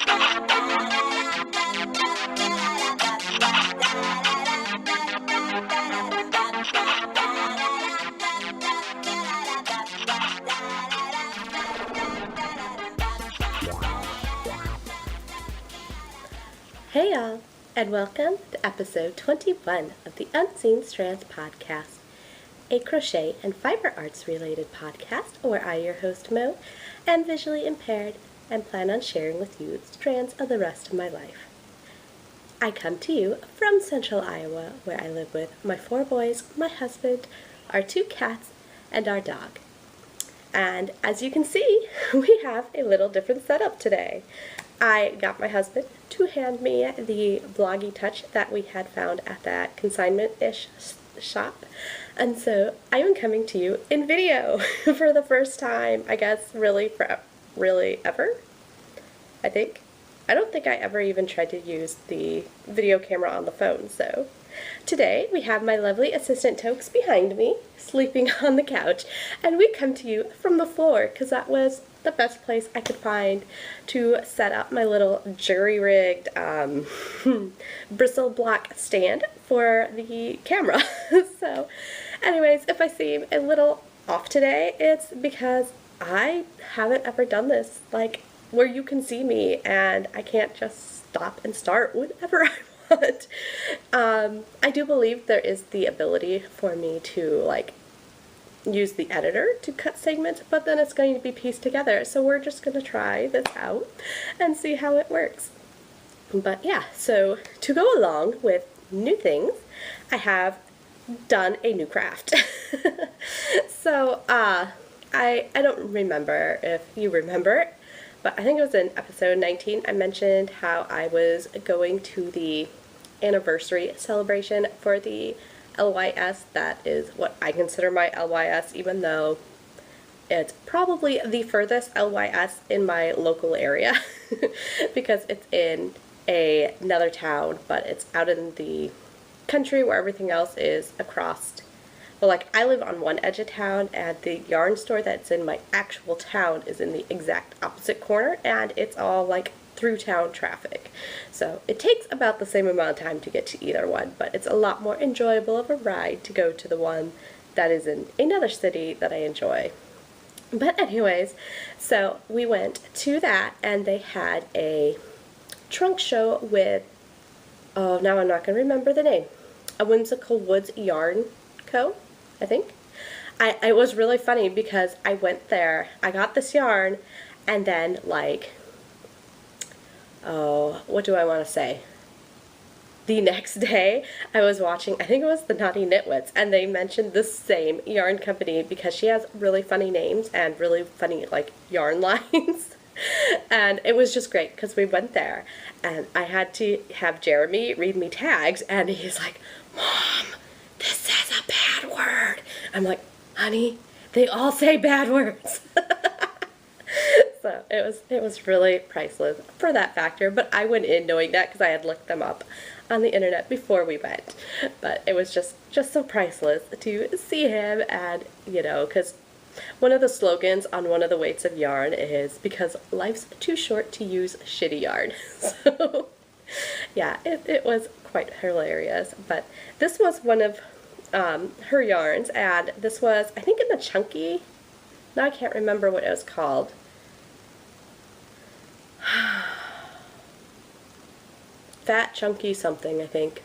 Hey y'all, and welcome to episode 21 of the Unseen Strands podcast, a crochet and fiber arts related podcast where I, your host Mo, am visually impaired and plan on sharing with you strands of the rest of my life. I come to you from central Iowa, where I live with my 4 boys, my husband, our 2 cats, and our dog. And as you can see, we have a little different setup today. I got my husband to hand me the Bloggy Touch that we had found at that consignment-ish shop. And so I am coming to you in video for the first time, I guess, really ever, I think. I don't think I ever even tried to use the video camera on the phone, so. Today we have my lovely assistant Tokes behind me, sleeping on the couch, and we come to you from the floor because that was the best place I could find to set up my little jury-rigged bristle block stand for the camera. So anyways, if I seem a little off today, it's because I haven't ever done this, like, where you can see me and I can't just stop and start whenever I want. I do believe there is the ability for me to, like, use the editor to cut segments, but then it's going to be pieced together, so we're just going to try this out and see how it works. But yeah, so to go along with new things, I have done a new craft. So I don't remember if you remember, but I think it was in episode 19 I mentioned how I was going to the anniversary celebration for the LYS. That is what I consider my LYS, even though it's probably the furthest LYS in my local area because it's in another town, but it's out in the country where everything else is across. Well, like, I live on one edge of town and the yarn store that's in my actual town is in the exact opposite corner, and it's all like through town traffic. So it takes about the same amount of time to get to either one, but it's a lot more enjoyable of a ride to go to the one that is in another city that I enjoy. But anyways, so we went to that and they had a trunk show with, oh, now I'm not going to remember the name, a Whimsical Woods Yarn Co., I think. It was really funny because I went there, I got this yarn, and then, like, oh, what do I want to say? The next day, I was watching, I think it was the Naughty Knitwits, and they mentioned the same yarn company because she has really funny names and really funny, like, yarn lines. And it was just great because we went there, and I had to have Jeremy read me tags, and he's like, "Mom, this says a bad word." I'm like, "Honey, they all say bad words." So it was really priceless for that factor, but I went in knowing that because I had looked them up on the internet before we went. But it was just so priceless to see him, and, you know, because one of the slogans on one of the weights of yarn is because life's too short to use shitty yarn. So yeah, it was quite hilarious. But this was one of her yarns, and this was, I think, in the chunky, now I can't remember what it was called. Fat chunky something, I think,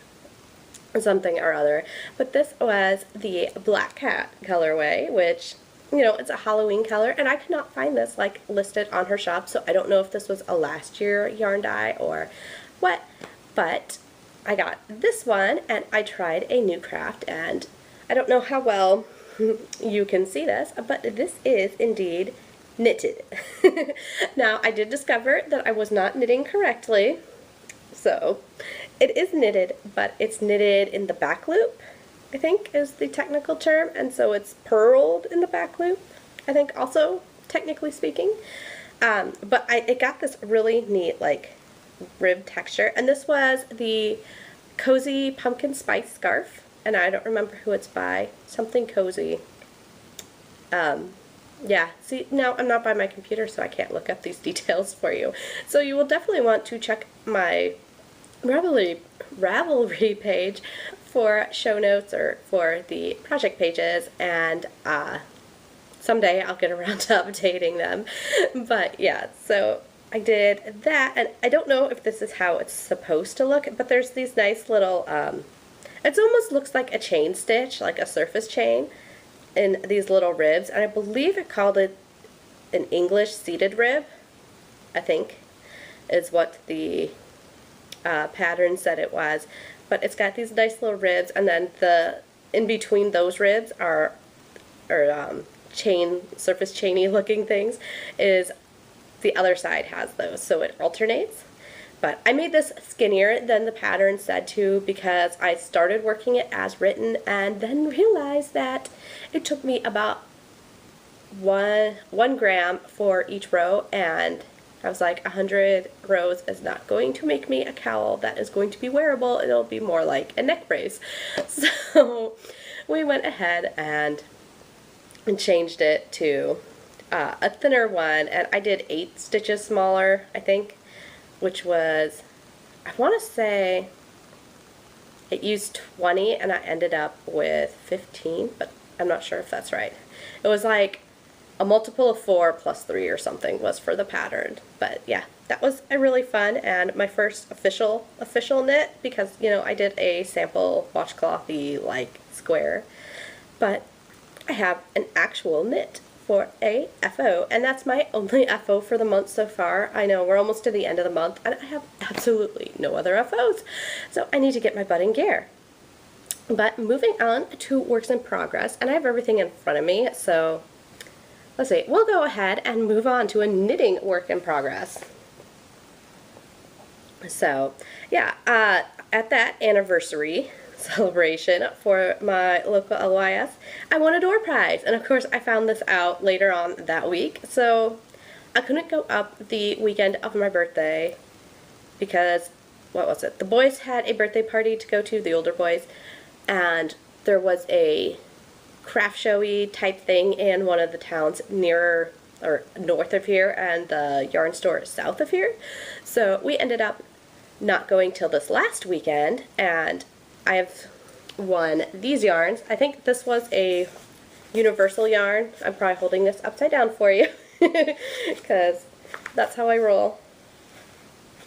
something or other. But this was the Black Cat colorway, which, you know, it's a Halloween color, and I could not find this, like, listed on her shop, so I don't know if this was a last year yarn dye or what, but I got this one, and I tried a new craft, and I don't know how well you can see this, but this is indeed knitted. Now, I did discover that I was not knitting correctly, so it is knitted, but it's knitted in the back loop, I think is the technical term, and so it's purled in the back loop, I think, also, technically speaking. But it got this really neat, like, rib texture, and this was the Cozy Pumpkin Spice Scarf, and I don't remember who it's by, something cozy. Yeah, see, now I'm not by my computer, so I can't look up these details for you. So you will definitely want to check my Ravelry page for show notes or for the project pages, and someday I'll get around to updating them. But yeah, so I did that, and I don't know if this is how it's supposed to look, but there's these nice little, it almost looks like a chain stitch, like a surface chain, in these little ribs, and I believe it called it an English seated rib, I think, is what the pattern said it was. But it's got these nice little ribs, and then in between those ribs are surface chainy looking things, is the other side has those, so it alternates. But I made this skinnier than the pattern said to because I started working it as written and then realized that it took me about one gram for each row, and I was like, 100 rows is not going to make me a cowl that is going to be wearable. It'll be more like a neck brace. So we went ahead and changed it to a thinner one, and I did 8 stitches smaller, I think, which was, I want to say it used 20 and I ended up with 15, but I'm not sure if that's right. It was like a multiple of 4 plus 3 or something was for the pattern. But yeah, that was a really fun and my first official knit, because, you know, I did a sample washclothy like square, but I have an actual knit for a FO, and that's my only FO for the month so far. I know we're almost to the end of the month and I have absolutely no other FOs, so I need to get my butt in gear. But moving on to works in progress, and I have everything in front of me, so let's see, we'll go ahead and move on to a knitting work in progress. So yeah, at that anniversary celebration for my local LYS, I won a door prize, and of course I found this out later on that week, so I couldn't go up the weekend of my birthday because, what was it, the boys had a birthday party to go to, the older boys, and there was a craft showy type thing in one of the towns nearer or north of here, and the yarn store is south of here, so we ended up not going till this last weekend, and I have won these yarns. I think this was a universal yarn. I'm probably holding this upside down for you because that's how I roll.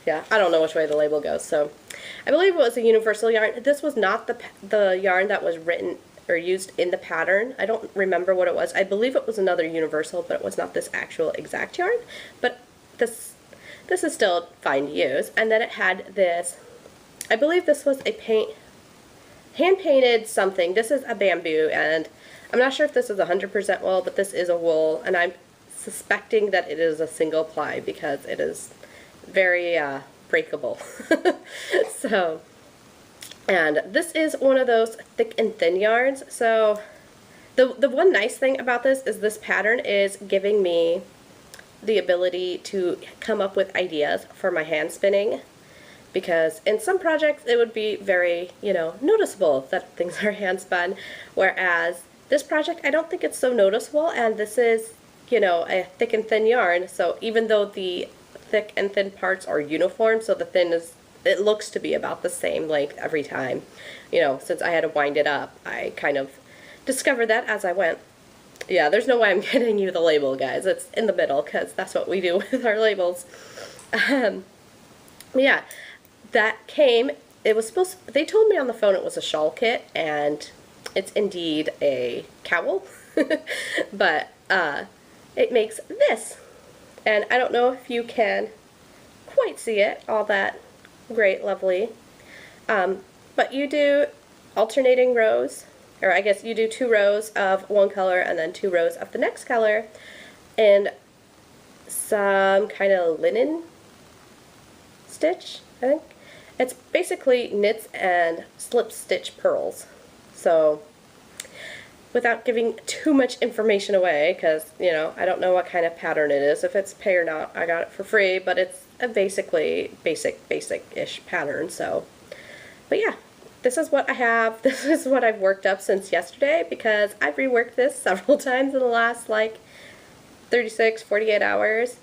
Yeah, I don't know which way the label goes, so I believe it was a universal yarn. This was not the yarn that was written or used in the pattern. I don't remember what it was. I believe it was another universal, but it was not this actual exact yarn. But this is still fine to use. And then it had this, I believe this was a hand-painted something. This is a bamboo, and I'm not sure if this is 100% wool, but this is a wool, and I'm suspecting that it is a single ply because it is very breakable. So, and this is one of those thick and thin yarns. So the one nice thing about this pattern is giving me the ability to come up with ideas for my hand spinning, because in some projects it would be very, you know, noticeable that things are hand spun, whereas this project I don't think it's so noticeable, and this is, you know, a thick and thin yarn, so even though the thick and thin parts are uniform, so the thin is, it looks to be about the same length every time, you know, since I had to wind it up, I kind of discovered that as I went. Yeah, there's no way I'm getting you the label, guys. It's in the middle, because that's what we do with our labels. Yeah, that came, it was supposed, they told me on the phone it was a shawl kit, and it's indeed a cowl, but it makes this, and I don't know if you can quite see it all that great, lovely, but you do alternating rows, or I guess you do 2 rows of one color and then 2 rows of the next color, and some kind of linen stitch, I think. It's basically knits and slip stitch pearls. So without giving too much information away, because, you know, I don't know what kind of pattern it is, if it's pay or not, I got it for free, but it's a basically basic-ish pattern, so. But yeah, this is what I have. This is what I've worked up since yesterday, because I've reworked this several times in the last, like, 36, 48 hours.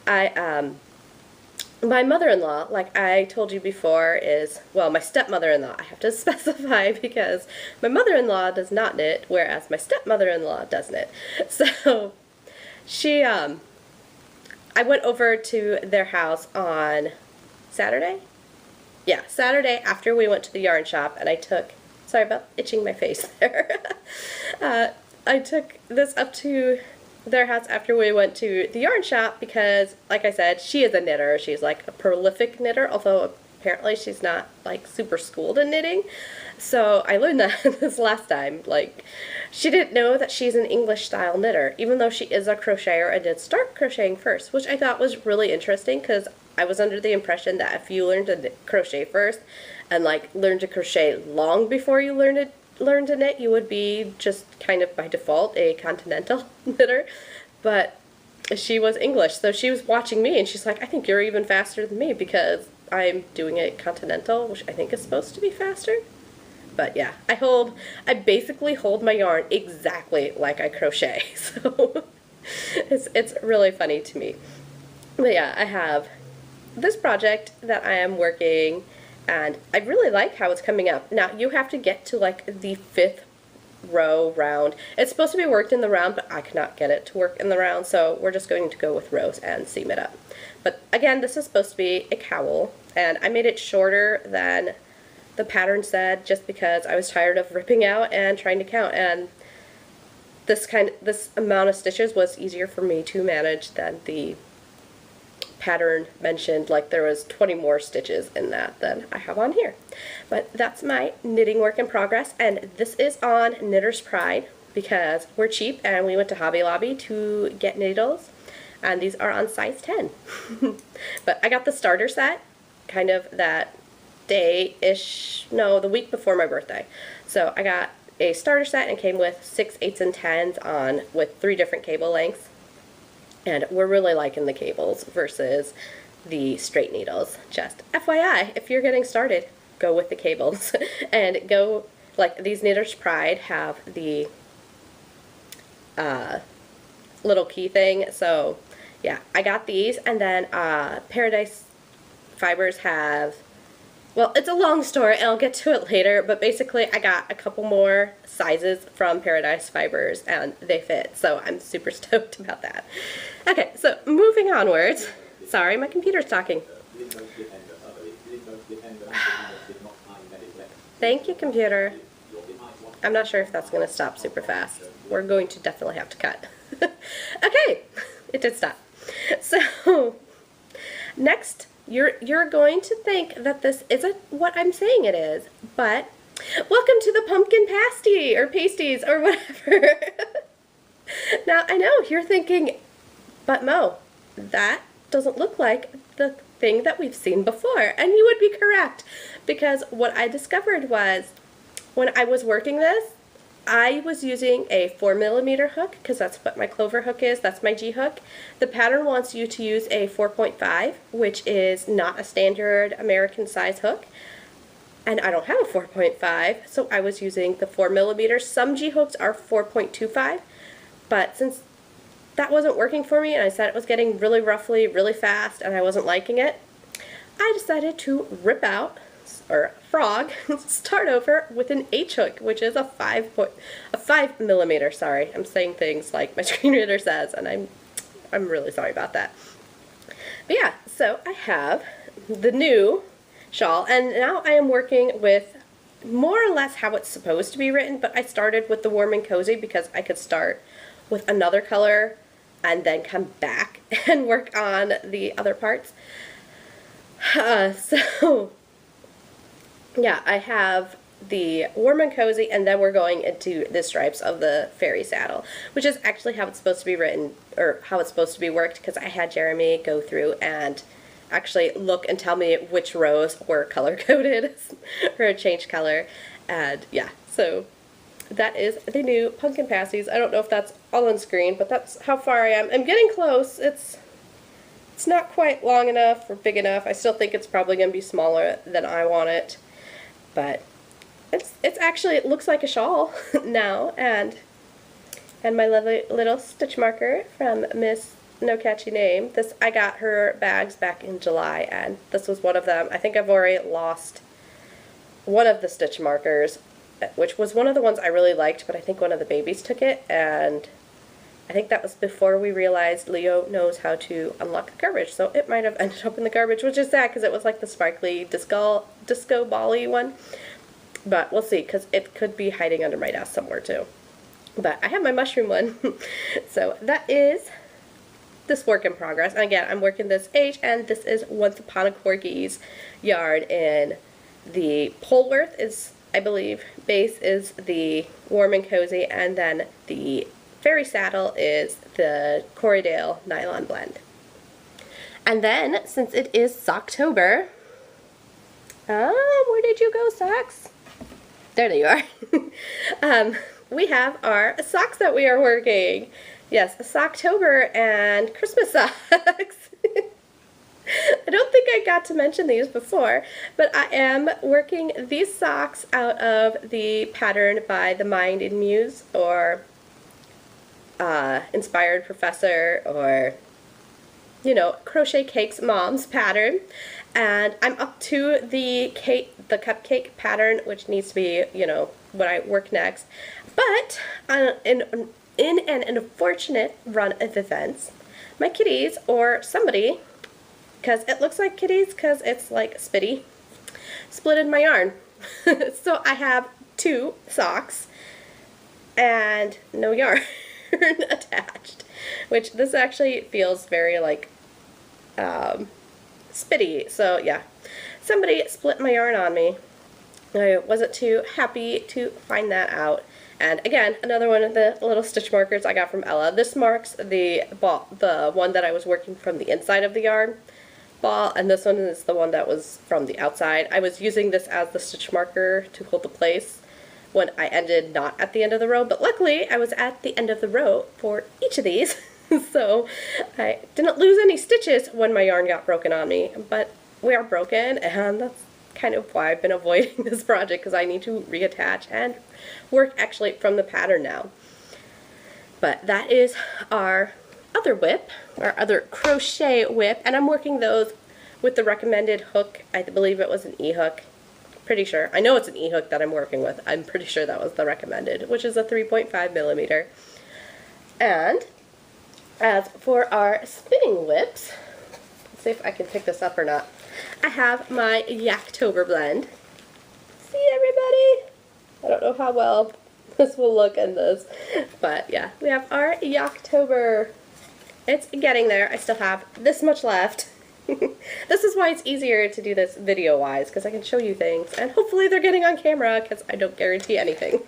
My mother-in-law, like I told you before, is, well, my stepmother-in-law. I have to specify because my mother-in-law does not knit, whereas my stepmother-in-law does knit. So she, I went over to their house on Saturday? Yeah, Saturday after we went to the yarn shop, and I took, sorry about itching my face there. I took this up to their house after we went to the yarn shop because, like I said, she is a knitter. She's like a prolific knitter, although apparently she's not like super schooled in knitting. So I learned that this last time. Like, she didn't know that she's an English style knitter, even though she is a crocheter and did start crocheting first, which I thought was really interesting because I was under the impression that if you learned to crochet first and like learned to crochet long before you learned to knit, you would be just kind of by default a continental knitter. But she was English, so she was watching me and she's like, I think you're even faster than me because I'm doing it continental, which I think is supposed to be faster. But yeah, I basically hold my yarn exactly like I crochet, so it's really funny to me. But yeah, I have this project that I am working, and I really like how it's coming up. Now, you have to get to like the 5th row round. It's supposed to be worked in the round, but I cannot get it to work in the round, so we're just going to go with rows and seam it up. But again, this is supposed to be a cowl, and I made it shorter than the pattern said just because I was tired of ripping out and trying to count, and this amount of stitches was easier for me to manage than the pattern mentioned. Like, there was 20 more stitches in that than I have on here. But that's my knitting work in progress, and this is on Knitter's Pride because we're cheap and we went to Hobby Lobby to get needles, and these are on size 10. But I got the starter set kind of that day-ish, no, the week before my birthday. So I got a starter set and it came with 6, 8s, and 10s on with 3 different cable lengths. And we're really liking the cables versus the straight needles. Just FYI, if you're getting started, go with the cables. And go, like, these Knitter's Pride have the little key thing. So yeah, I got these, and then Paradise Fibers have, well, it's a long story and I'll get to it later, but basically I got a couple more sizes from Paradise Fibers and they fit, so I'm super stoked about that. Okay, so moving onwards. Sorry, my computer's talking. Thank you, computer. I'm not sure if that's going to stop super fast. We're going to definitely have to cut. Okay, it did stop. So, next, you're going to think that this isn't what I'm saying it is, but welcome to the pumpkin pasty, or pasties, or whatever. Now, I know you're thinking, but Mo, that doesn't look like the thing that we've seen before, and you would be correct, because what I discovered was, when I was working this, I was using a 4mm hook, because that's what my clover hook is, that's my G hook. The pattern wants you to use a 4.5, which is not a standard American size hook, and I don't have a 4.5, so I was using the 4mm. Some G hooks are 4.25, but since that wasn't working for me, and I said it was getting really ruffly, really fast, and I wasn't liking it, I decided to rip out, or frog, start over with an H hook, which is a 5mm. Sorry, I'm saying things like my screen reader says, and I'm really sorry about that. But yeah, so I have the new shawl, and now I am working with more or less how it's supposed to be written, but I started with the warm and cozy because I could start with another color and then come back and work on the other parts. So yeah, I have the warm and cozy, and then we're going into the stripes of the fairy saddle, which is actually how it's supposed to be written, or how it's supposed to be worked, because I had Jeremy go through and actually look and tell me which rows were color-coded or changed color, and yeah, so that is the new pumpkin pasties. I don't know if that's all on screen, but that's how far I am. I'm getting close. It's not quite long enough or big enough. I still think it's probably going to be smaller than I want it. But it's actually, it looks like a shawl now, and And my lovely little stitch marker from Miss No Catchy Name. This, I got her bags back in July, and this was one of them. I think I've already lost one of the stitch markers, which was one of the ones I really liked, but I think one of the babies took it, and I think that was before we realized Leo knows how to unlock the garbage, so it might have ended up in the garbage, which is sad because it was like the sparkly disco ball-y one. But we'll see, because it could be hiding under my desk somewhere too. But I have my mushroom one. So that is this work in progress. And again, I'm working this H, and this is Once Upon a Corgi's yarn in the Polworth is, I believe, base is the Warm and Cozy, and then the Fairy Saddle is the Corriedale nylon blend. And then, since it is Socktober, where did you go, socks? There you are. We have our socks that we are working. Yes, Socktober and Christmas socks. I don't think I got to mention these before, but I am working these socks out of the pattern by the Mind and Muse, or Inspired Professor, or, you know, Crochet Cakes Mom's pattern. And I'm up to the cupcake pattern, which needs to be, you know, what I work next. But in an unfortunate run of events, my kitties, or somebody, because it looks like kitties because it's like spitty, splitted my yarn. So I have 2 socks and no yarn attached, which this actually feels very like spitty. So yeah, somebody split my yarn on me. I wasn't too happy to find that out. And again, another one of the little stitch markers I got from Ella. This marks the one that I was working from the inside of the yarn ball, and this one is the one that was from the outside. I was using this as the stitch marker to hold the place when I ended not at the end of the row, but luckily I was at the end of the row for each of these. So I didn't lose any stitches when my yarn got broken on me, but we are broken, and that's kind of why I've been avoiding this project, because I need to reattach and work actually from the pattern now. But that is our other WIP, our other crochet WIP, and I'm working those with the recommended hook. I believe it was an E-hook. Pretty sure. I know it's an E-hook that I'm working with. I'm pretty sure that was the recommended, which is a 3.5 millimeter. And as for our spinning WIPs, let's see if I can pick this up or not. I have my Yaktober blend. See, everybody? I don't know how well this will look in this, but yeah, we have our Yaktober. It's getting there. I still have this much left. This is why it's easier to do this video-wise, because I can show you things, and hopefully they're getting on camera, because I don't guarantee anything.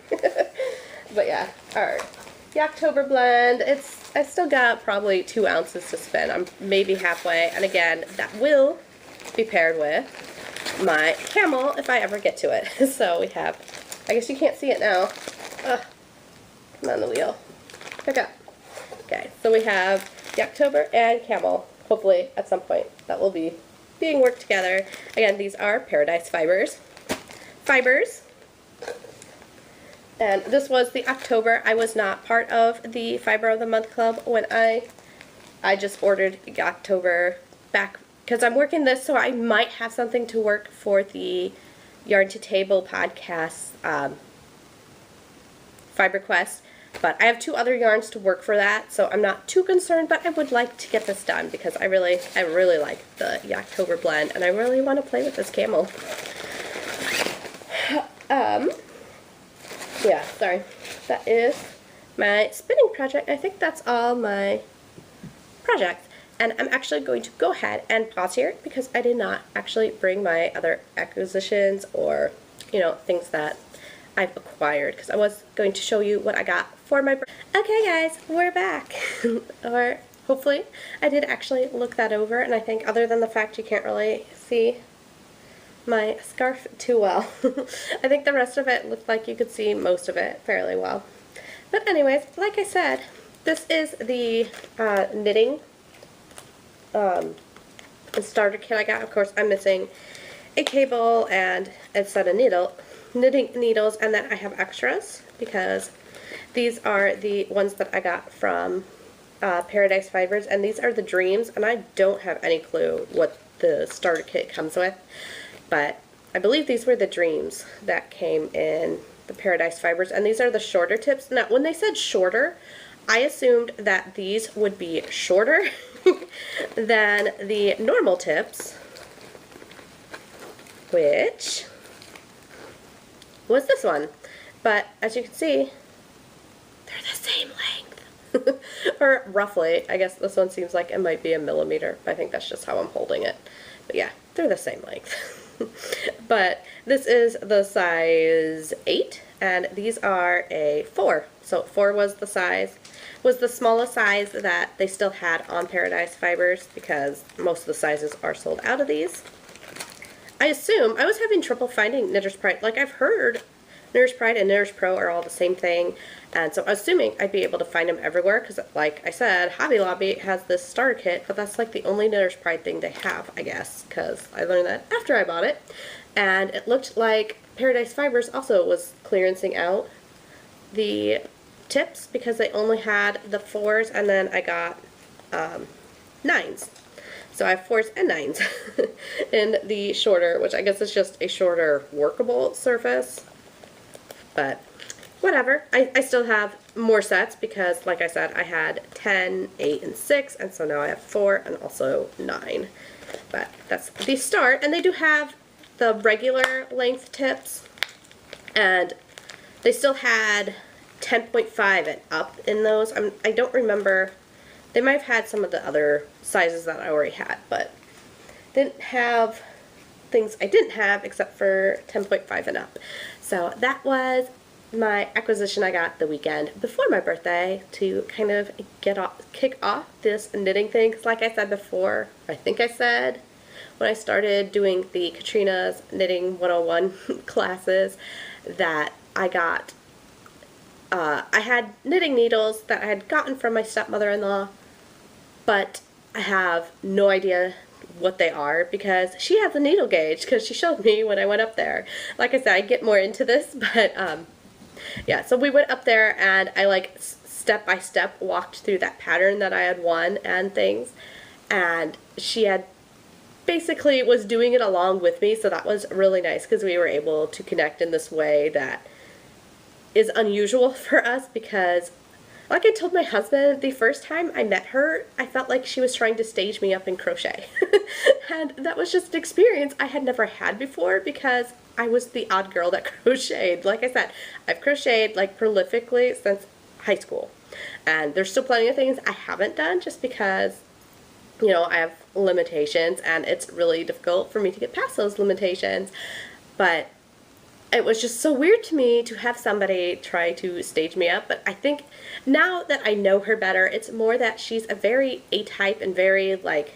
But yeah, our Yaktober blend, I still got probably 2 ounces to spin. I'm maybe halfway, and again, that will be paired with my camel if I ever get to it. So we have, I guess you can't see it now. Ugh. Come on, the wheel. Pick up. Okay, so we have Yaktober and camel. Hopefully at some point that will be being worked together. Again, these are Paradise Fibers. And this was the October. I was not part of the Fiber of the Month Club when I just ordered October back, because I'm working this, so I might have something to work for the Yarn to Table podcast Fiber Quest. But I have 2 other yarns to work for that, so I'm not too concerned, but I would like to get this done because I really like the Yaktober blend, and I really want to play with this camel. Yeah, sorry. That is my spinning project. I think that's all my projects. And I'm actually going to go ahead and pause here because I did not actually bring my other acquisitions or, you know, things that I've acquired, because I was going to show you what I got for my birthday. Okay guys, we're back. Or hopefully I did actually look that over, and I think other than the fact you can't really see my scarf too well, I think the rest of it looked like you could see most of it fairly well. But anyways, like I said, this is the knitting starter kit I got. Of course, I'm missing a cable and a set of knitting needles, and then I have extras because These are the ones that I got from Paradise Fibers, and these are the Dreams, and I don't have any clue what the starter kit comes with, but I believe these were the Dreams that came in the Paradise Fibers, and these are the shorter tips. Now, when they said shorter, I assumed that these would be shorter than the normal tips, which was this one. But as you can see, they're the same length. Or roughly. I guess this one seems like it might be a millimeter. I think that's just how I'm holding it. But yeah, they're the same length. But this is the size 8, and these are a 4. So 4 was the smallest size that they still had on Paradise Fibers, because most of the sizes are sold out of these. I assume, I was having trouble finding Knitter's Pride. Like, I've heard Knitter's Pride and Knitter's Pro are all the same thing, and so I was assuming I'd be able to find them everywhere, because like I said, Hobby Lobby has this starter kit, but that's like the only Knitter's Pride thing they have, I guess, because I learned that after I bought it. And it looked like Paradise Fibers also was clearancing out the tips, because they only had the 4s, and then I got 9s. So I have 4s and 9s in the shorter, which I guess is just a shorter workable surface. But whatever. I still have more sets, because like I said, I had 10, 8, and 6, and so now I have 4 and also 9. But that's the start, and they do have the regular length tips, and they still had 10.5 and up in those. I don't remember. They might have had some of the other sizes that I already had, but didn't have things I didn't have except for 10.5 and up. So that was my acquisition I got the weekend before my birthday to kind of kick off this knitting thing. Because like I said before, I think I said when I started doing the Katrina's Knitting 101 classes that I got, I had knitting needles that I had gotten from my stepmother-in-law, but I have no idea what they are, because she has a needle gauge, because she showed me when I went up there. Like I said, I get more into this, but yeah, so we went up there and I like step by step walked through that pattern that I had won and things, and she had basically was doing it along with me, so that was really nice, because we were able to connect in this way that is unusual for us, because like I told my husband, the first time I met her, I felt like she was trying to stage me up in crochet. And that was just an experience I had never had before, because I was the odd girl that crocheted. Like I said, I've crocheted like prolifically since high school. And there's still plenty of things I haven't done, just because, you know, I have limitations and it's really difficult for me to get past those limitations. But it was just so weird to me to have somebody try to stage me up. But I think now that I know her better, it's more that she's a very A-type and very like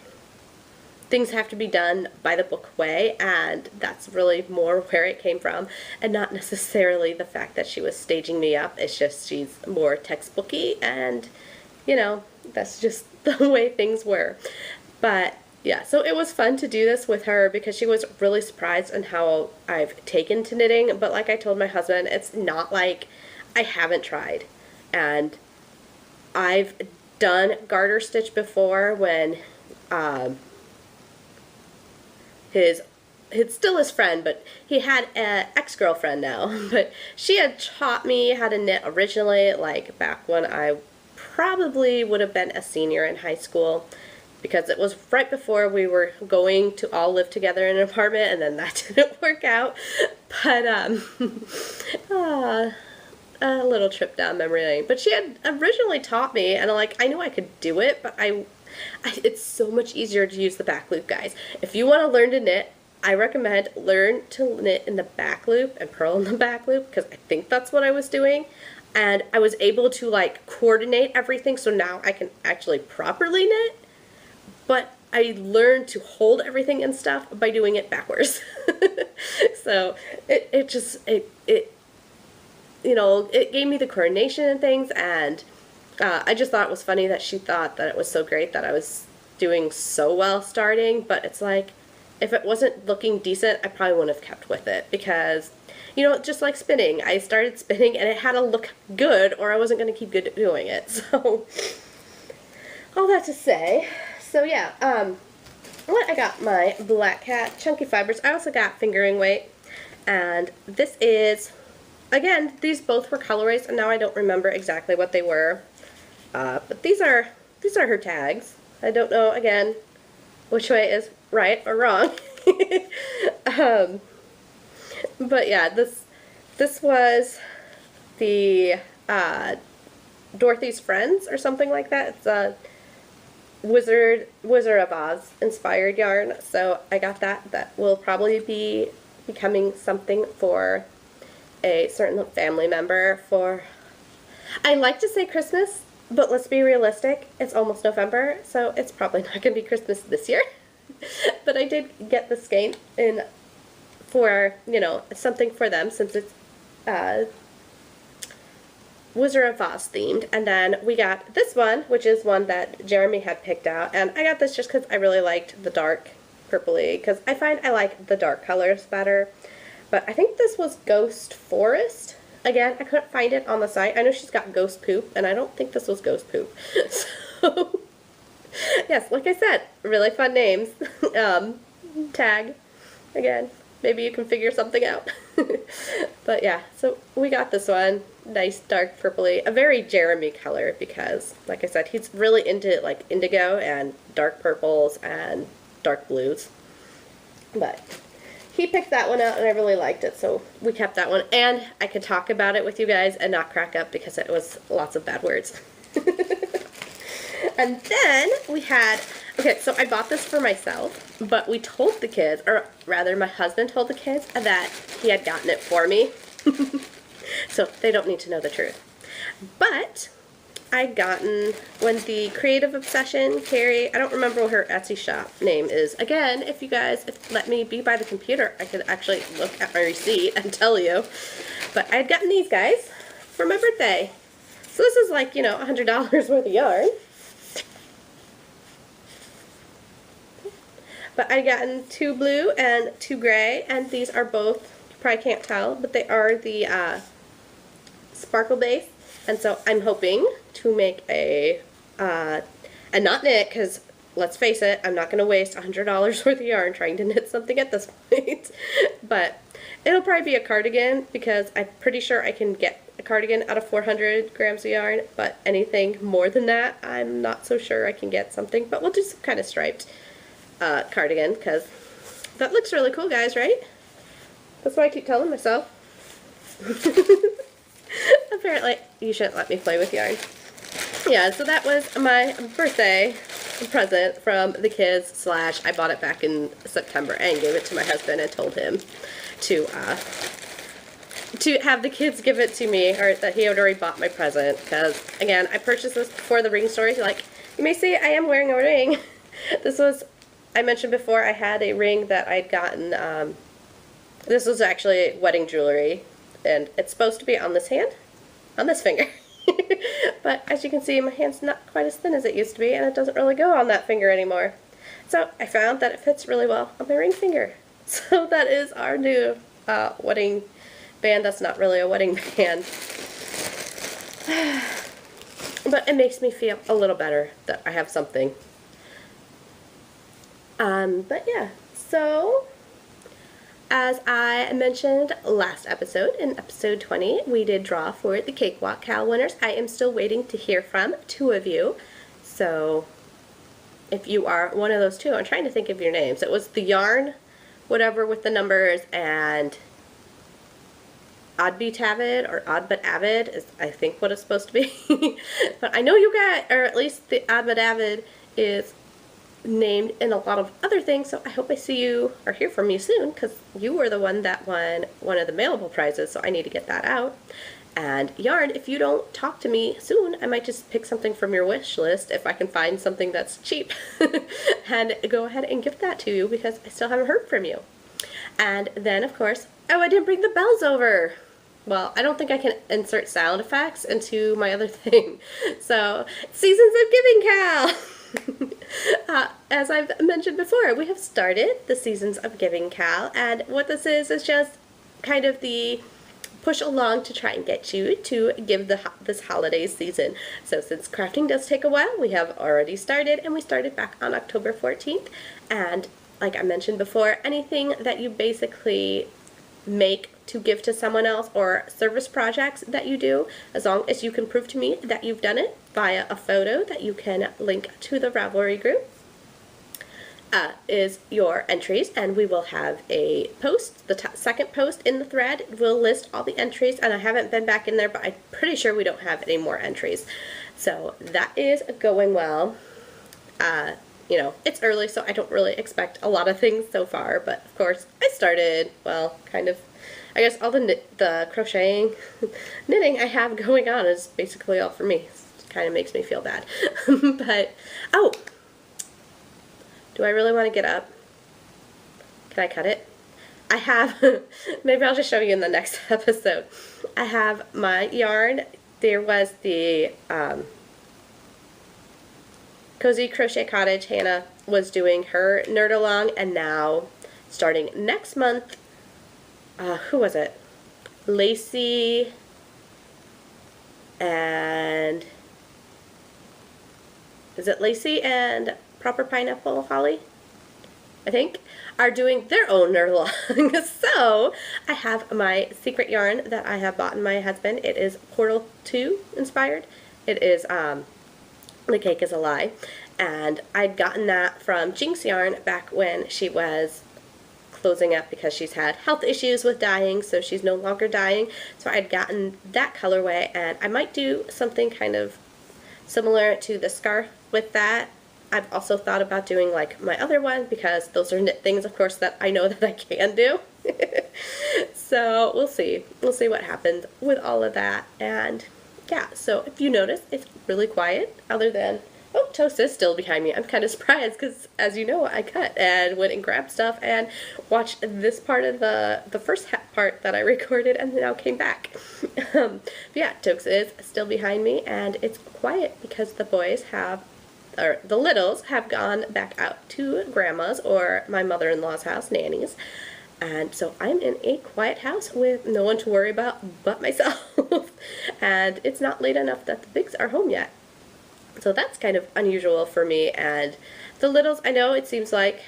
things have to be done by the book way, and that's really more where it came from, and not necessarily the fact that she was staging me up. It's just she's more textbooky, and you know, that's just the way things were. But yeah, so it was fun to do this with her, because she was really surprised on how I've taken to knitting. But like I told my husband, it's not like I haven't tried. And I've done garter stitch before when his still his friend, but he had an ex-girlfriend now. But she had taught me how to knit originally, like back when I probably would have been a senior in high school, because it was right before we were going to all live together in an apartment, and then that didn't work out. But a little trip down memory lane. But she had originally taught me, and I knew I could do it, but it's so much easier to use the back loop, guys. If you want to learn to knit, I recommend learn to knit in the back loop and purl in the back loop, because I think that's what I was doing. And I was able to like coordinate everything, so now I can actually properly knit. But I learned to hold everything and stuff by doing it backwards. So it you know, it gave me the coordination and things, and I just thought it was funny that she thought that it was so great that I was doing so well starting. But it's like, if it wasn't looking decent, I probably wouldn't have kept with it because, you know, just like spinning, I started spinning and it had to look good or I wasn't going to keep doing it. So, all that to say, so yeah, I got my Black Cat Chunky Fibers. I also got fingering weight, and this is, again, these both were colorways, and now I don't remember exactly what they were, but these are her tags. I don't know, again, which way is right or wrong. But yeah, this was the Dorothy's Friends or something like that. It's a Wizard of Oz inspired yarn, so I got that. That will probably be becoming something for a certain family member for, I like to say Christmas, but let's be realistic, it's almost November, so it's probably not going to be Christmas this year. But I did get the skein in for, you know, something for them since it's Wizard of Oz themed. And then we got this one, which is one that Jeremy had picked out, and I got this just because I really liked the dark purpley, because I find I like the dark colors better. But I think this was Ghost Forest. Again, I couldn't find it on the site. I know she's got Ghost Poop, and I don't think this was Ghost Poop. So, yes, like I said, really fun names. Tag, again, maybe you can figure something out. But yeah, so we got this one. Nice dark purpley, a very Jeremy color because, like I said, he's really into like indigo and dark purples and dark blues. But he picked that one out and I really liked it, so we kept that one. And I could talk about it with you guys and not crack up because it was lots of bad words. And then we had, okay, so I bought this for myself, but we told the kids, or rather my husband told the kids that he had gotten it for me. So they don't need to know the truth. But I gotten, when the Creative Obsession, Carrie, I don't remember what her Etsy shop name is. Again, if you guys let me be by the computer, I could actually look at my receipt and tell you. But I had gotten these guys for my birthday. So this is like, you know, $100 worth of yarn. But I'd gotten 2 blue and 2 gray, and these are both, you probably can't tell, but they are the sparkle base. And so I'm hoping to make a not knit, because let's face it, I'm not going to waste $100 worth of yarn trying to knit something at this point. But it'll probably be a cardigan, because I'm pretty sure I can get a cardigan out of 400 grams of yarn, but anything more than that, I'm not so sure I can get something. But we'll do some kind of striped cardigan, because that looks really cool, guys, right? That's what I keep telling myself. Apparently, you shouldn't let me play with yarn. Yeah, so that was my birthday present from the kids, / I bought it back in September and gave it to my husband and told him to have the kids give it to me, or that he had already bought my present, because, again, I purchased this before the ring story. Like, you may see I am wearing a ring. This was, I mentioned before, I had a ring that I'd gotten, this was actually wedding jewelry, and it's supposed to be on this hand, on this finger. But as you can see, my hand's not quite as thin as it used to be, and it doesn't really go on that finger anymore. So I found that it fits really well on my ring finger. So that is our new wedding band. That's not really a wedding band. But it makes me feel a little better that I have something. But yeah, so as I mentioned last episode, in episode 20, we did draw for the Cakewalk Cowl winners. I am still waiting to hear from 2 of you. So if you are one of those 2, I'm trying to think of your names. It was the yarn, whatever with the numbers, and Odd Beat Avid, or Odd But Avid is I think what it's supposed to be. But I know you got, or at least the Odd But Avid is named in a lot of other things, so I hope I see you or hear from you soon, because you were the one that won one of the mailable prizes, so I need to get that out. And yarn, if you don't talk to me soon, I might just pick something from your wish list if I can find something that's cheap and go ahead and gift that to you, because I still haven't heard from you. And then, of course, oh, I didn't bring the bells over. Well, I don't think I can insert sound effects into my other thing. So, Seasons of Giving, Cal! As I've mentioned before, we have started the Seasons of Giving Cal, and what this is just kind of the push along to try and get you to give this holiday season. So since crafting does take a while, we have already started, and we started back on October 14th, and like I mentioned before, anything that you basically make to give to someone else or service projects that you do, as long as you can prove to me that you've done it via a photo that you can link to the Ravelry group, is your entries, and we will have a post. The second post in the thread will list all the entries, and I haven't been back in there, but I'm pretty sure we don't have any more entries. So that is going well. You know, it's early, so I don't really expect a lot of things so far, but of course I started, well, kind of, I guess all the crocheting, knitting I have going on is basically all for me. It kind of makes me feel bad. But, oh, do I really want to get up? Can I cut it? I have, maybe I'll just show you in the next episode. I have my yarn. There was the Cozy Crochet Cottage. Hannah was doing her nerd along, and now starting next month, who was it? Lacey and, is it Lacey and Proper Pineapple Holly, I think, are doing their own nerd along. So I have my secret yarn that I have bought my husband. It is Portal 2 inspired. It is The Cake is a Lie, and I'd gotten that from Jinx Yarn back when she was closing up because she's had health issues with dyeing, so she's no longer dyeing. So I'd gotten that colorway, and I might do something kind of similar to the scarf with that. I've also thought about doing like my other one, because those are knit things, of course, that I know that I can do. So we'll see. We'll see what happens with all of that. And yeah, so if you notice, it's really quiet, other than, oh, Toast is still behind me. I'm kind of surprised because, as you know, I cut and went and grabbed stuff and watched this part of the first part that I recorded, and now came back. But yeah, Toast is still behind me, and it's quiet because the boys have, or the littles have gone back out to grandma's or my mother-in-law's house, Nanny's. And so I'm in a quiet house with no one to worry about but myself. And it's not late enough that the bigs are home yet. So that's kind of unusual for me. And the littles, I know it seems like,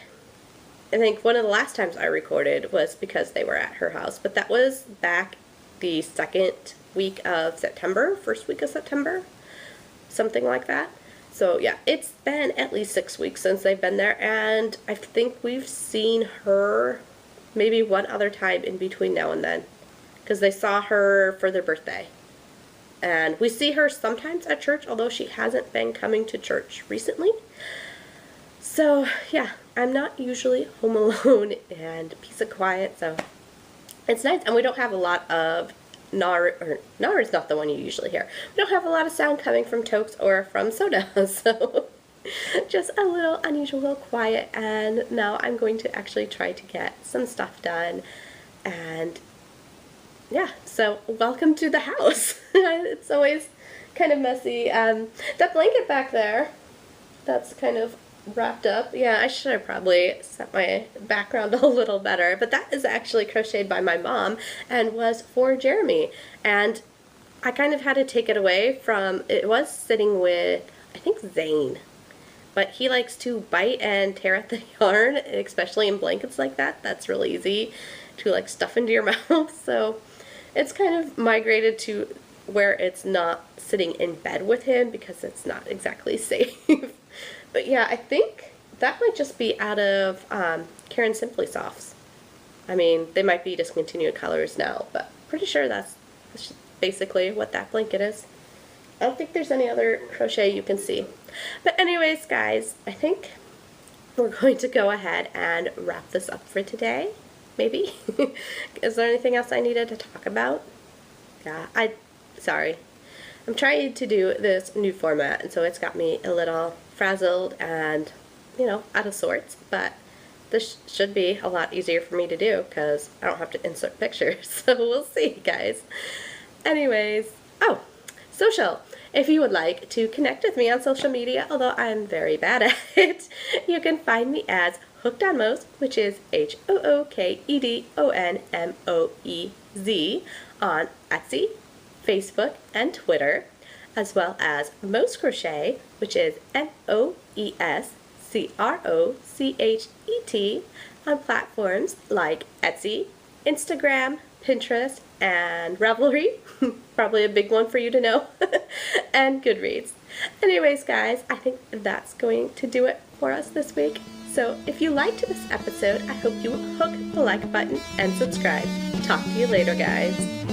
I think one of the last times I recorded was because they were at her house, but that was back the second week of September, first week of September, something like that. So yeah, it's been at least 6 weeks since they've been there, and I think we've seen her maybe one other time in between now and then, because they saw her for their birthday. And we see her sometimes at church, although she hasn't been coming to church recently. So yeah, I'm not usually home alone and peace and quiet, so it's nice. And we don't have a lot of Nar is not the one you usually hear. We don't have a lot of sound coming from Tokes or from Soda, so just a little unusual quiet. And now I'm going to actually try to get some stuff done. And yeah, so welcome to the house. It's always kind of messy. That blanket back there, that's kind of wrapped up. Yeah, I should have probably set my background a little better, but that is actually crocheted by my mom and was for Jeremy. And I kind of had to take it away from, it was sitting with, I think, Zane. But he likes to bite and tear at the yarn, especially in blankets like that. That's really easy to like stuff into your mouth. So it's kind of migrated to where it's not sitting in bed with him because it's not exactly safe. But yeah, I think that might just be out of Karen Simply Softs. I mean, they might be discontinued colors now, but pretty sure that's basically what that blanket is. I don't think there's any other crochet you can see. But anyways, guys, I think we're going to go ahead and wrap this up for today. Maybe. Is there anything else I needed to talk about? Yeah, sorry. I'm trying to do this new format, and so it's got me a little frazzled and, you know, out of sorts, but this should be a lot easier for me to do because I don't have to insert pictures, so we'll see, guys. Anyways, oh, social. If you would like to connect with me on social media, although I'm very bad at it, you can find me as Hooked on Mo's, which is HOOKEDONMOEZ, on Etsy, Facebook, and Twitter, as well as Mo's Crochet, which is MOESCROCHET, on platforms like Etsy, Instagram, Pinterest, and Ravelry, probably a big one for you to know, and Goodreads. Anyways, guys, I think that's going to do it for us this week. So if you liked this episode, I hope you will hook the like button and subscribe. Talk to you later, guys.